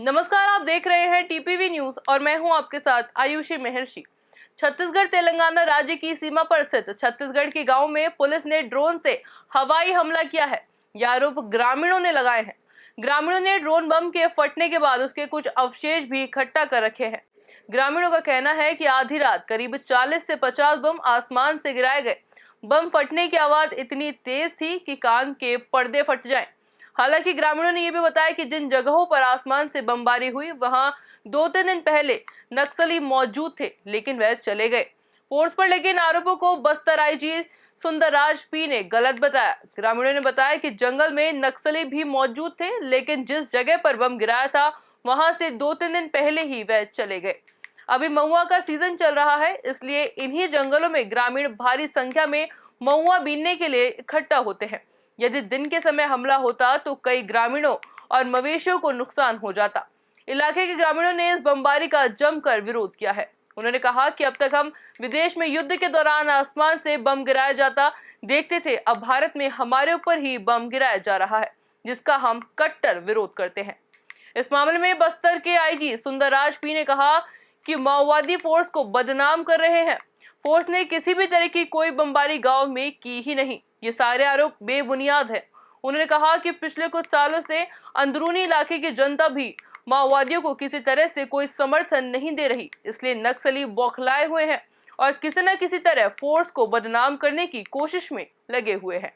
नमस्कार, आप देख रहे हैं टीपीवी न्यूज और मैं हूं आपके साथ आयुषी महर्षि। छत्तीसगढ़ तेलंगाना राज्य की सीमा पर स्थित छत्तीसगढ़ के गांव में पुलिस ने ड्रोन से हवाई हमला किया है। यह आरोप ग्रामीणों ने लगाए हैं। ग्रामीणों ने ड्रोन बम के फटने के बाद उसके कुछ अवशेष भी इकट्ठा कर रखे हैं। ग्रामीणों का कहना है कि आधी रात करीब 40 से 50 बम आसमान से गिराए गए। बम फटने की आवाज इतनी तेज थी कि कान के पर्दे फट जाएं। हालांकि ग्रामीणों ने यह भी बताया कि जिन जगहों पर आसमान से बमबारी हुई वहां 2-3 दिन पहले नक्सली मौजूद थे, लेकिन वह चले गए। फोर्स पर लगे इन आरोपों को बस्तर आईजी सुंदरराज पी ने गलत बताया। ग्रामीणों ने बताया कि जंगल में नक्सली भी मौजूद थे, लेकिन जिस जगह पर बम गिराया था वहां से 2-3 दिन पहले ही वह चले गए। अभी महुआ का सीजन चल रहा है, इसलिए इन्हीं जंगलों में ग्रामीण भारी संख्या में महुआ बीनने के लिए इकट्ठा होते हैं। यदि दिन के समय हमला होता तो कई ग्रामीणों और मवेशियों को नुकसान हो जाता। इलाके के ग्रामीणों ने इस बमबारी का जमकर विरोध किया है। उन्होंने कहा कि अब तक हम विदेश में युद्ध के दौरान आसमान से बम गिराया जाता देखते थे, अब भारत में हमारे ऊपर ही बम गिराया जा रहा है, जिसका हम कट्टर विरोध करते हैं। इस मामले में बस्तर के आईजी सुंदरराज पी ने कहा कि माओवादी फोर्स को बदनाम कर रहे हैं। फोर्स ने किसी भी तरह की कोई बमबारी गांव में की ही नहीं। ये सारे आरोप बेबुनियाद है। उन्होंने कहा कि पिछले कुछ सालों से अंदरूनी इलाके की जनता भी माओवादियों को किसी तरह से कोई समर्थन नहीं दे रही, इसलिए नक्सली बौखलाए हुए हैं और किसी न किसी तरह फोर्स को बदनाम करने की कोशिश में लगे हुए हैं।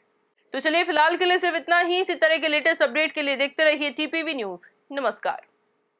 तो चलिए, फिलहाल के लिए सिर्फ इतना ही। इसी तरह के लेटेस्ट अपडेट के लिए देखते रहिए टीपीवी न्यूज। नमस्कार।